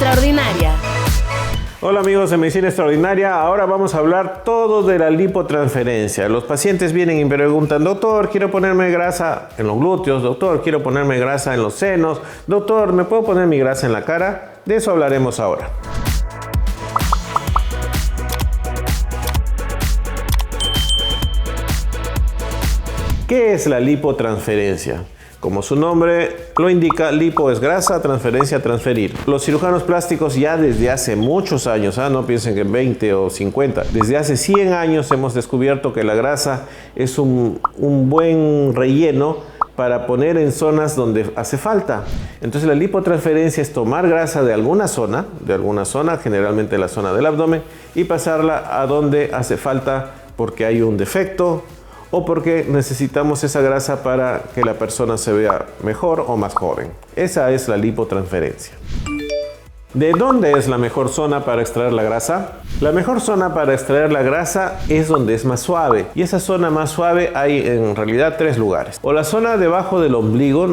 Extraordinaria. Hola amigos de Medicina Extraordinaria, ahora vamos a hablar todo de la lipotransferencia. Los pacientes vienen y me preguntan, doctor, quiero ponerme grasa en los glúteos, doctor, quiero ponerme grasa en los senos, doctor, ¿me puedo poner mi grasa en la cara? De eso hablaremos ahora. ¿Qué es la lipotransferencia? Como su nombre lo indica, lipo es grasa, transferencia, transferir. Los cirujanos plásticos ya desde hace muchos años, no piensen que 20 o 50, desde hace 100 años hemos descubierto que la grasa es un buen relleno para poner en zonas donde hace falta. Entonces la lipotransferencia es tomar grasa de alguna zona, generalmente la zona del abdomen, y pasarla a donde hace falta porque hay un defecto, o porque necesitamos esa grasa para que la persona se vea mejor o más joven. Esa es la lipotransferencia. ¿De dónde es la mejor zona para extraer la grasa? La mejor zona para extraer la grasa es donde es más suave. Y esa zona más suave hay en realidad tres lugares. O la zona debajo del ombligo,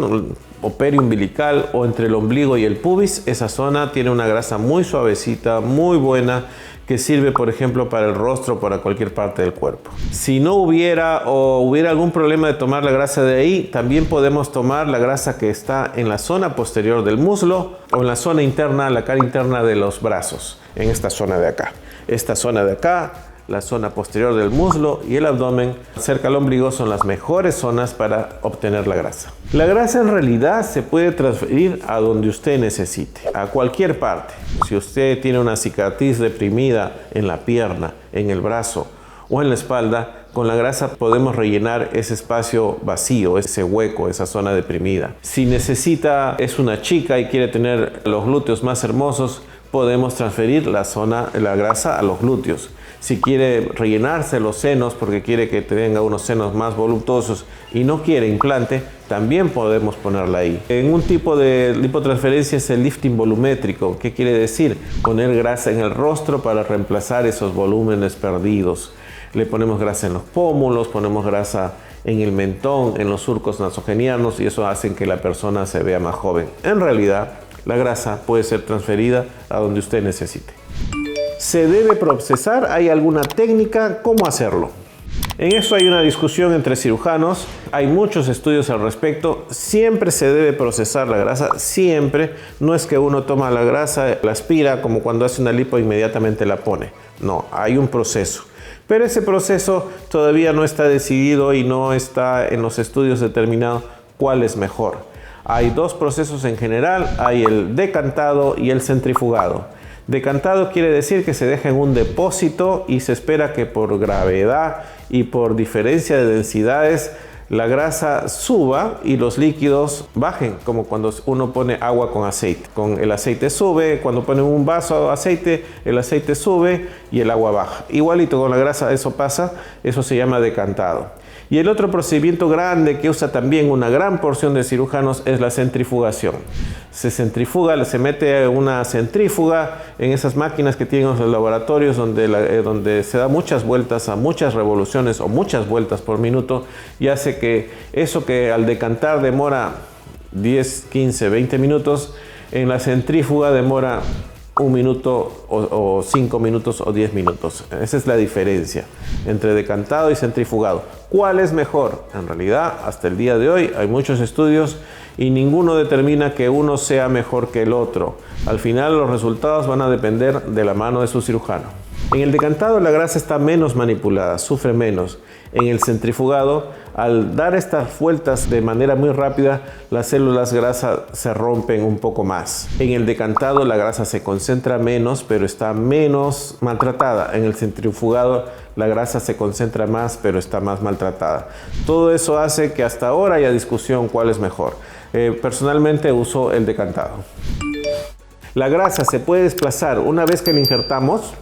o periumbilical, o entre el ombligo y el pubis. Esa zona tiene una grasa muy suavecita, muy buena, que sirve, por ejemplo, para el rostro o para cualquier parte del cuerpo. Si no hubiera algún problema de tomar la grasa de ahí, también podemos tomar la grasa que está en la zona posterior del muslo o en la zona interna, la cara interna de los brazos, en esta zona de acá. Esta zona de acá, la zona posterior del muslo y el abdomen cerca al ombligo son las mejores zonas para obtener la grasa. La grasa en realidad se puede transferir a donde usted necesite, a cualquier parte. Si usted tiene una cicatriz deprimida en la pierna, en el brazo o en la espalda, con la grasa podemos rellenar ese espacio vacío, ese hueco, esa zona deprimida. Si es una chica y quiere tener los glúteos más hermosos, podemos transferir la grasa a los glúteos. Si quiere rellenarse los senos porque quiere que tenga unos senos más voluptuosos y no quiere implante, también podemos ponerla ahí. En un tipo de lipotransferencia es el lifting volumétrico. ¿Qué quiere decir? Poner grasa en el rostro para reemplazar esos volúmenes perdidos. Le ponemos grasa en los pómulos, ponemos grasa en el mentón, en los surcos nasogenianos, y eso hace que la persona se vea más joven. En realidad, la grasa puede ser transferida a donde usted necesite. ¿Se debe procesar? ¿Hay alguna técnica? ¿Cómo hacerlo? En eso hay una discusión entre cirujanos. Hay muchos estudios al respecto. Siempre se debe procesar la grasa. Siempre. No es que uno toma la grasa, la aspira, como cuando hace una lipo inmediatamente la pone. No, hay un proceso. Pero ese proceso todavía no está decidido y no está en los estudios determinado cuál es mejor. Hay dos procesos en general. Hay el decantado y el centrifugado. Decantado quiere decir que se deja en un depósito y se espera que por gravedad y por diferencia de densidades la grasa suba y los líquidos bajen, como cuando uno pone agua con aceite. Con el aceite sube, cuando ponen un vaso de aceite, el aceite sube y el agua baja. Igualito con la grasa eso pasa, eso se llama decantado. Y el otro procedimiento grande que usa también una gran porción de cirujanos es la centrifugación. Se centrifuga, se mete una centrífuga en esas máquinas que tienen los laboratorios donde se da muchas vueltas a muchas revoluciones o muchas vueltas por minuto, y hace que eso que al decantar demora 10, 15, 20 minutos, en la centrífuga demora 1 minuto o 5 minutos o 10 minutos. Esa es la diferencia entre decantado y centrifugado. ¿Cuál es mejor? En realidad, hasta el día de hoy hay muchos estudios y ninguno determina que uno sea mejor que el otro. Al final los resultados van a depender de la mano de su cirujano. En el decantado la grasa está menos manipulada, sufre menos. En el centrifugado, al dar estas vueltas de manera muy rápida, las células grasa se rompen un poco más. En el decantado la grasa se concentra menos, pero está menos maltratada. En el centrifugado la grasa se concentra más, pero está más maltratada. Todo eso hace que hasta ahora haya discusión cuál es mejor. Personalmente uso el decantado. La grasa se puede desplazar una vez que la injertamos.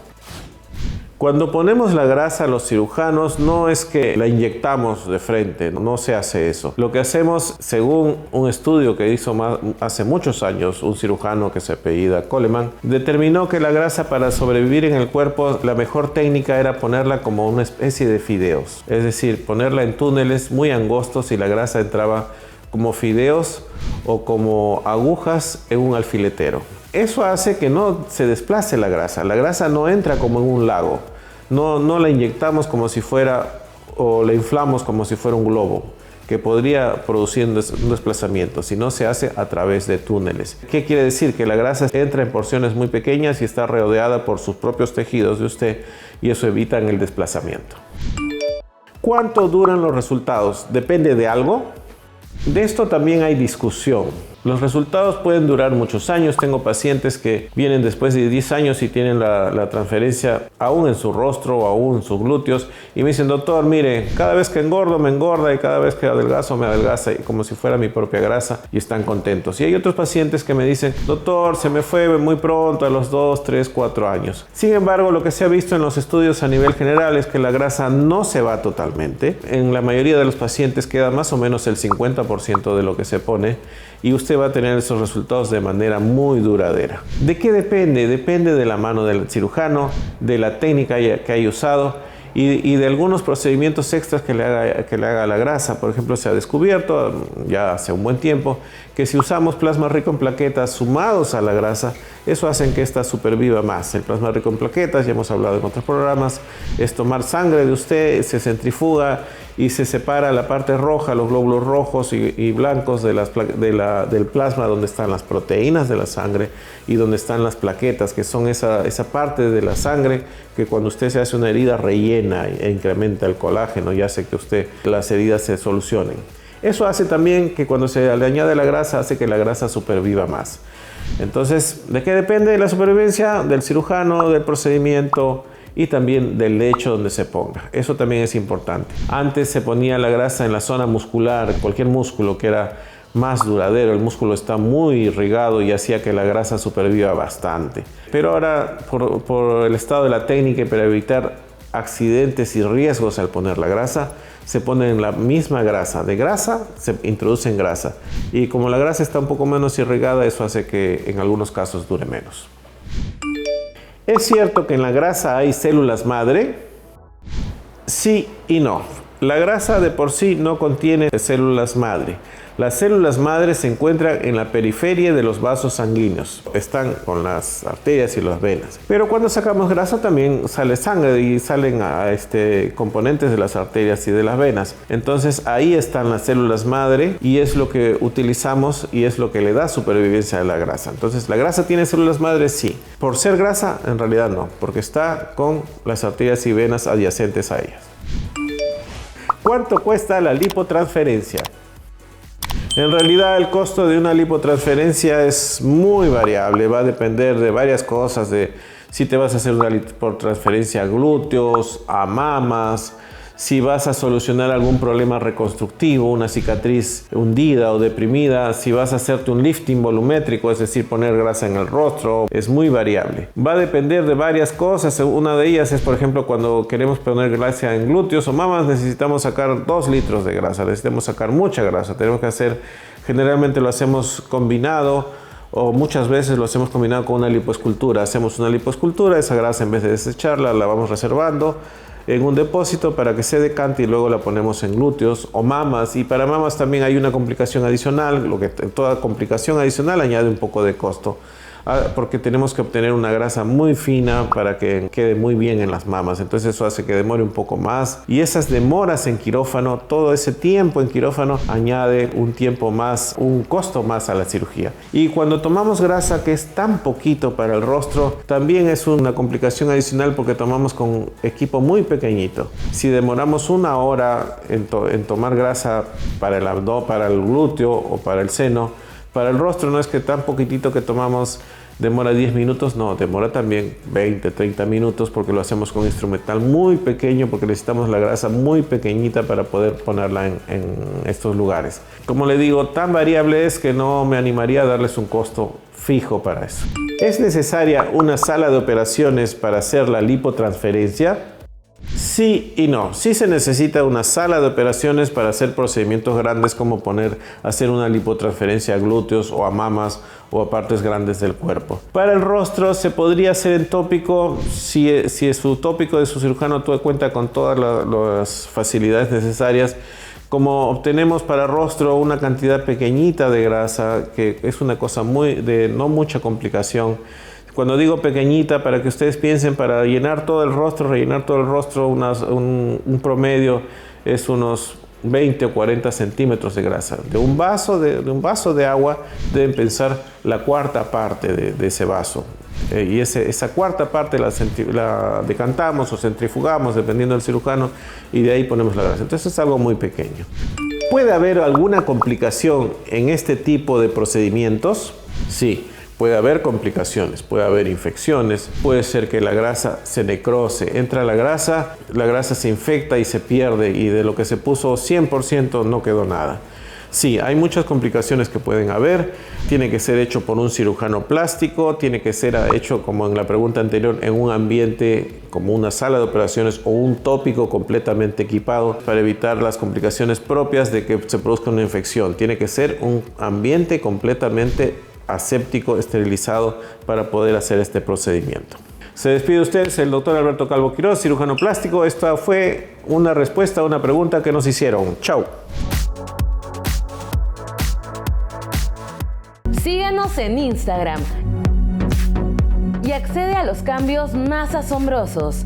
Cuando ponemos la grasa a los cirujanos, no es que la inyectamos de frente, no se hace eso. Lo que hacemos, según un estudio que hizo hace muchos años un cirujano que se apellida Coleman, determinó que la grasa, para sobrevivir en el cuerpo, la mejor técnica era ponerla como una especie de fideos. Es decir, ponerla en túneles muy angostos y la grasa entraba como fideos o como agujas en un alfiletero. Eso hace que no se desplace la grasa. La grasa no entra como en un lago. No la inyectamos como si fuera, o la inflamos como si fuera un globo, que podría producir un desplazamiento, sino se hace a través de túneles. ¿Qué quiere decir? Que la grasa entra en porciones muy pequeñas y está rodeada por sus propios tejidos de usted, y eso evita el desplazamiento. ¿Cuánto duran los resultados? ¿Depende de algo? De esto también hay discusión. Los resultados pueden durar muchos años. Tengo pacientes que vienen después de 10 años y tienen la transferencia aún en su rostro o aún en sus glúteos y me dicen: doctor, mire, cada vez que engordo me engorda y cada vez que adelgazo me adelgaza, y como si fuera mi propia grasa, y están contentos. Y hay otros pacientes que me dicen: doctor, se me fue muy pronto, a los 2, 3, 4 años. Sin embargo, lo que se ha visto en los estudios a nivel general es que la grasa no se va totalmente. En la mayoría de los pacientes queda más o menos el 50% de lo que se pone, y usted va a tener esos resultados de manera muy duradera. ¿De qué depende? Depende de la mano del cirujano, de la técnica que haya usado y de algunos procedimientos extras que le haga a la grasa. Por ejemplo, se ha descubierto ya hace un buen tiempo que si usamos plasma rico en plaquetas sumados a la grasa, eso hace que ésta superviva más. El plasma rico en plaquetas, ya hemos hablado en otros programas, es tomar sangre de usted, se centrifuga y se separa la parte roja, los glóbulos rojos y blancos del plasma, donde están las proteínas de la sangre y donde están las plaquetas, que son esa parte de la sangre que cuando usted se hace una herida rellena e incrementa el colágeno y hace que las heridas se solucionen. Eso hace también que cuando se le añade la grasa, hace que la grasa superviva más. Entonces, ¿de qué depende la supervivencia? Del cirujano, del procedimiento y también del lecho donde se ponga. Eso también es importante. Antes se ponía la grasa en la zona muscular, cualquier músculo que era más duradero. El músculo está muy irrigado y hacía que la grasa superviva bastante. Pero ahora, por el estado de la técnica y para evitar accidentes y riesgos al poner la grasa, se pone en la misma grasa. De grasa se introduce en grasa. Y como la grasa está un poco menos irrigada, eso hace que en algunos casos dure menos. ¿Es cierto que en la grasa hay células madre? Sí y no. La grasa de por sí no contiene células madre. Las células madre se encuentran en la periferia de los vasos sanguíneos. Están con las arterias y las venas. Pero cuando sacamos grasa también sale sangre y salen componentes de las arterias y de las venas. Entonces ahí están las células madre y es lo que utilizamos y es lo que le da supervivencia a la grasa. Entonces, ¿la grasa tiene células madre? Sí. Por ser grasa, en realidad no, porque está con las arterias y venas adyacentes a ellas. ¿Cuánto cuesta la lipotransferencia? En realidad el costo de una lipotransferencia es muy variable, va a depender de varias cosas, de si te vas a hacer una lipotransferencia a glúteos, a mamas, si vas a solucionar algún problema reconstructivo, una cicatriz hundida o deprimida, si vas a hacerte un lifting volumétrico, es decir, poner grasa en el rostro, es muy variable. Va a depender de varias cosas. Una de ellas es, por ejemplo, cuando queremos poner grasa en glúteos o mamas, necesitamos sacar 2 litros de grasa, necesitamos sacar mucha grasa. Tenemos que hacer, generalmente lo hacemos combinado, o muchas veces lo hacemos combinado con una lipoescultura. Hacemos una lipoescultura, esa grasa en vez de desecharla, la vamos reservando en un depósito para que se decante y luego la ponemos en glúteos o mamas. Y para mamas también hay una complicación adicional, toda complicación adicional añade un poco de costo, porque tenemos que obtener una grasa muy fina para que quede muy bien en las mamas. Entonces eso hace que demore un poco más, y esas demoras en quirófano, todo ese tiempo en quirófano añade un tiempo más, un costo más a la cirugía. Y cuando tomamos grasa, que es tan poquito para el rostro, también es una complicación adicional porque tomamos con equipo muy pequeñito. Si demoramos 1 hora en tomar grasa para el abdomen, para el glúteo o para el seno, para el rostro no es que tan poquitito que tomamos demora 10 minutos, no, demora también 20, 30 minutos porque lo hacemos con un instrumental muy pequeño, porque necesitamos la grasa muy pequeñita para poder ponerla en estos lugares. Como le digo, tan variable es que no me animaría a darles un costo fijo para eso. ¿Es necesaria una sala de operaciones para hacer la lipotransferencia? Sí y no. Sí se necesita una sala de operaciones para hacer procedimientos grandes como hacer una lipotransferencia a glúteos o a mamas o a partes grandes del cuerpo. Para el rostro se podría hacer en tópico si su tópico de su cirujano cuenta con todas las facilidades necesarias. Como obtenemos para rostro una cantidad pequeñita de grasa, que es una cosa de no mucha complicación. Cuando digo pequeñita, para que ustedes piensen, para rellenar todo el rostro, un promedio es unos 20 o 40 centímetros de grasa. De un vaso de agua deben pensar la cuarta parte de ese vaso. Y esa cuarta parte la decantamos o centrifugamos, dependiendo del cirujano, y de ahí ponemos la grasa. Entonces es algo muy pequeño. ¿Puede haber alguna complicación en este tipo de procedimientos? Sí. Puede haber complicaciones, puede haber infecciones, puede ser que la grasa se necrose. Entra la grasa se infecta y se pierde, y de lo que se puso 100% no quedó nada. Sí, hay muchas complicaciones que pueden haber. Tiene que ser hecho por un cirujano plástico, tiene que ser hecho, como en la pregunta anterior, en un ambiente como una sala de operaciones o un tópico completamente equipado para evitar las complicaciones propias de que se produzca una infección. Tiene que ser un ambiente completamente aséptico, esterilizado, para poder hacer este procedimiento. Se despide de ustedes el doctor Alberto Calvo Quiroz, cirujano plástico. Esta fue una respuesta a una pregunta que nos hicieron. Chao. Síguenos en Instagram y accede a los cambios más asombrosos,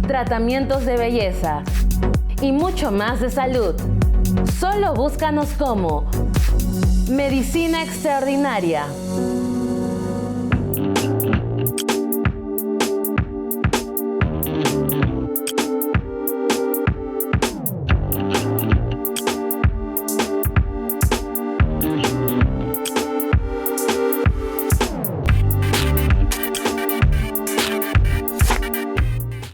tratamientos de belleza y mucho más de salud. Solo búscanos como Medicina Extraordinaria.